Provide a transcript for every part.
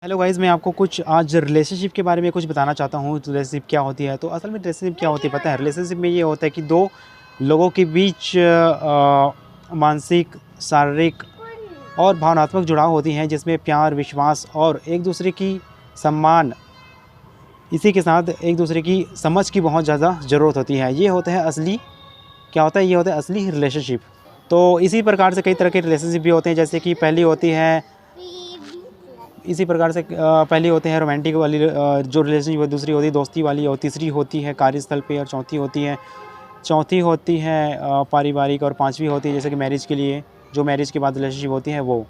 Hello guys, मैं आपको कुछ आज रिलेशनशिप के बारे में कुछ बताना चाहता हूँ। तो रिलेशनशिप क्या होती है? तो असल में रिलेशनशिप क्या होती है पता है? रिलेशनशिप में ये होता है कि दो लोगों के बीच मानसिक, शारीरिक और भावनात्मक जुड़ाव होती हैं, जिसमें प्यार, विश्वास और एक दूसरे की सम्मान, इसी के साथ एक दूसरे की समझ की बहुत ज़्यादा ज़रूरत होती है। ये होता है असली क्या होता है? ये होता है असली रिलेशनशिप। तो इसी प्रकार से कई तरह के रिलेशनशिप भी होते हैं, जैसे कि पहली होती है इसी प्रकार से पहली होते हैं रोमांटिक वाली जो रिलेशनशिप है, दूसरी होती है दोस्ती वाली, और तीसरी होती है कार्यस्थल पे, और चौथी होती है पारिवारिक, और पांचवी होती है जैसे कि मैरिज के लिए, जो मैरिज के बाद रिलेशनशिप होती है वो।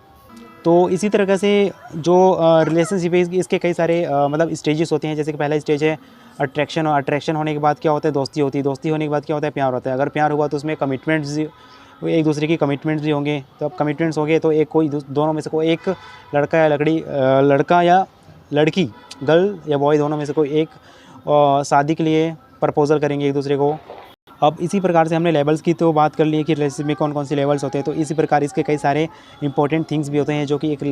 तो इसी तरीक़े से जो रिलेशनशिप है इसके कई सारे मतलब स्टेजेस होते हैं। जैसे कि पहला स्टेज है अट्रैक्शन, और अट्रैक्शन होने के बाद क्या होता है? दोस्ती होती है। दोस्ती होने के बाद क्या होता है? प्यार होता है। अगर प्यार हुआ तो उसमें कमिटमेंट्स, एक दूसरे की कमिटमेंट्स भी होंगे। तो अब कमिटमेंट्स हो गए तो एक कोई दोनों में से कोई एक लड़का या लड़की, गर्ल या बॉय, दोनों में से कोई एक शादी के लिए प्रपोज़ल करेंगे एक दूसरे को। अब इसी प्रकार से हमने लेवल्स की तो बात कर ली है कि रिलेशनशिप में कौन कौन से लेवल्स होते हैं। तो इसी प्रकार इसके कई सारे इंपॉर्टेंट थिंग्स भी होते हैं जो कि एक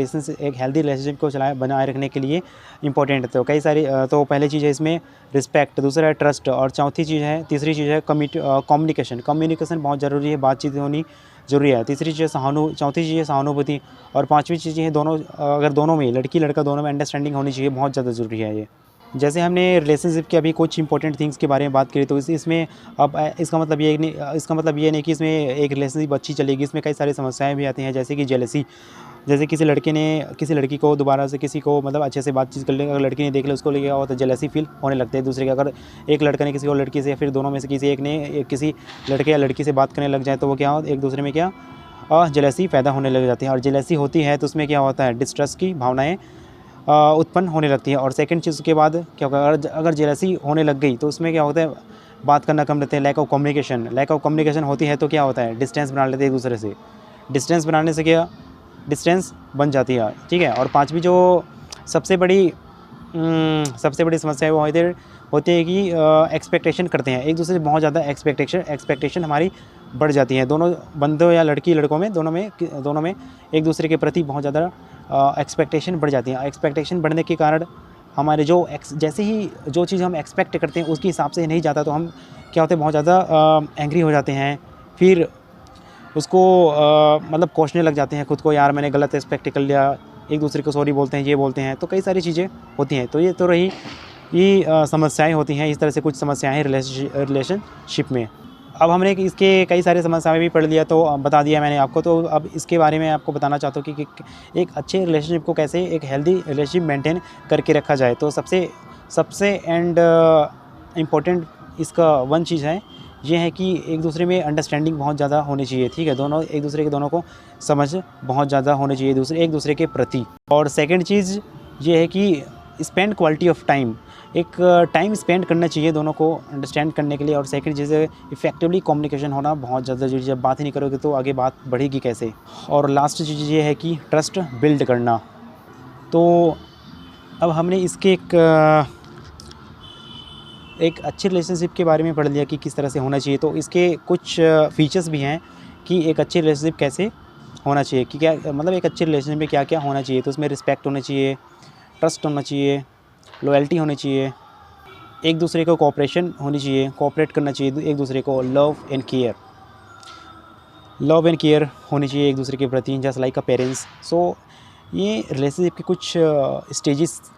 हेल्दी रिलेशनशिप को बनाए रखने के लिए इंपॉर्टेंट है। तो कई सारी तो पहली चीज़ है इसमें रिस्पेक्ट, दूसरा है ट्रस्ट, और तीसरी चीज़ है कम्युनिकेशन। कम्युनिकेशन बहुत ज़रूरी है, बातचीत होनी ज़रूरी है। चौथी चीज़ है सहानुभूति, और पाँचवीं चीज़ है अगर दोनों में, लड़की लड़का दोनों में अंडरस्टैंडिंग होनी चाहिए, बहुत ज़्यादा ज़रूरी है ये। जैसे हमने रिलेशनशिप के अभी कुछ इंपॉर्टेंट थिंग्स के बारे में बात करी, तो इसमें अब इसका मतलब ये नहीं कि इसमें एक रिलेशनशिप अच्छी चलेगी। इसमें कई सारी समस्याएं भी आती हैं, जैसे कि जेलसी। जैसे किसी लड़के ने किसी लड़की को दोबारा से किसी को मतलब अच्छे से बातचीत कर ले, अगर लड़की ने देख लिया उसको लगे, और तो जेलसी फील होने लगते हैं दूसरे के। अगर एक लड़का ने किसी और लड़की से, या फिर दोनों में से किसी एक ने किसी लड़के या लड़की से बात करने लग जाए, तो वो क्या एक दूसरे में जेलसी पैदा होने लग जाती है। और जेलसी होती है तो उसमें क्या होता है? डिस्ट्रस्ट की भावनाएँ उत्पन्न होने लगती है। और सेकंड चीज़ के बाद क्या होगा? अगर जेलसी होने लग गई तो उसमें क्या होता है? बात करना कम रहते हैं, लैक ऑफ कम्युनिकेशन होती है। तो क्या होता है? डिस्टेंस बना लेते हैं एक दूसरे से। डिस्टेंस बनाने से क्या डिस्टेंस बन जाती है, ठीक है। और पांचवी जो सबसे बड़ी समस्या वो होती है कि एक्सपेक्टेशन करते हैं एक दूसरे से, बहुत ज़्यादा एक्सपेक्टेशन हमारी बढ़ जाती है। दोनों बंदों या लड़की लड़कों में, दोनों में एक दूसरे के प्रति बहुत ज़्यादा एक्सपेक्टेशन बढ़ जाती है। एक्सपेक्टेशन बढ़ने के कारण हमारे जैसे ही जो चीज़ हम एक्सपेक्ट करते हैं उसके हिसाब से नहीं जाता, तो हम क्या होते हैं? बहुत ज़्यादा एंग्री हो जाते हैं। फिर उसको मतलब कोसने लग जाते हैं खुद को, यार मैंने गलत एक्सपेक्ट कर लिया। एक दूसरे को सॉरी बोलते हैं, ये बोलते हैं। तो कई सारी चीज़ें होती हैं। तो ये तो रही ये समस्याएं होती हैं। इस तरह से कुछ समस्याएं हैं रिलेशनशिप में। अब हमने इसके कई सारे समस्याएं भी पढ़ लिया, तो बता दिया मैंने आपको। तो अब इसके बारे में आपको बताना चाहता हूँ कि एक अच्छे रिलेशनशिप को कैसे, एक हेल्दी रिलेशनशिप मेंटेन करके रखा जाए। तो सबसे इम्पोर्टेंट इसका वन चीज़ है, ये है कि एक दूसरे में अंडरस्टैंडिंग बहुत ज़्यादा होनी चाहिए, ठीक है। दोनों को समझ बहुत ज़्यादा होनी चाहिए एक दूसरे के प्रति। और सेकंड चीज़ ये है कि स्पेंड क्वालिटी ऑफ टाइम, एक टाइम स्पेंड करना चाहिए दोनों को अंडरस्टैंड करने के लिए। और सेकंड चीज़ है इफ़ेक्टिवली कम्युनिकेशन होना बहुत ज़्यादा ज़रूरी है। जब बात ही नहीं करोगे तो आगे बात बढ़ेगी कैसे? और लास्ट चीज़ ये है कि ट्रस्ट बिल्ड करना। तो अब हमने इसके एक अच्छी रिलेशनशिप के बारे में पढ़ लिया कि किस तरह से होना चाहिए। तो इसके कुछ फीचर्स भी हैं कि एक अच्छी रिलेशनशिप कैसे होना चाहिए, कि क्या मतलब एक अच्छी रिलेशनशिप में क्या क्या होना चाहिए। तो उसमें रिस्पेक्ट होना चाहिए, ट्रस्ट होना चाहिए, लॉयल्टी होनी चाहिए, एक दूसरे को कोऑपरेशन होनी चाहिए, कोऑपरेट करना चाहिए एक दूसरे को, लव एंड केयर होनी चाहिए एक दूसरे के प्रति, जस्ट लाइक अ पेरेंट्स। सो ये रिलेशनशिप के कुछ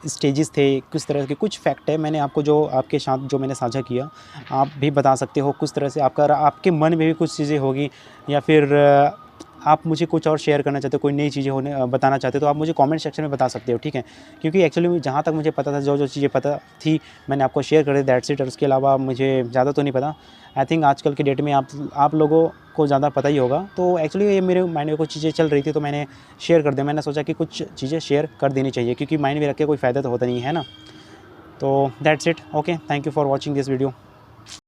स्टेजेस थे, किस तरह के कुछ फैक्ट है मैंने आपको जो आपके साथ जो मैंने साझा किया। आप भी बता सकते हो कुछ तरह से आपके मन में भी कुछ चीज़ें होगी, या फिर आप मुझे कुछ और शेयर करना चाहते हो, कोई नई चीज़ें बताना चाहते हो, तो आप मुझे कमेंट सेक्शन में बता सकते हो, ठीक है। क्योंकि एक्चुअली जहाँ तक मुझे पता था, जो चीज़ें पता थी मैंने आपको शेयर कर दी, दैट्स इट। और उसके अलावा मुझे ज़्यादा तो नहीं पता। आई थिंक आजकल के डेट में आप लोगों को ज़्यादा पता ही होगा। तो एक्चुअली ये मेरे माइंड में कुछ चीज़ें चल रही थी, तो मैंने शेयर कर दिया। मैंने सोचा कि कुछ चीज़ें शेयर कर देनी चाहिए, क्योंकि माइंड में रख के कोई फ़ायदा तो होता नहीं है ना। तो that's it. Okay, thank you for watching this video.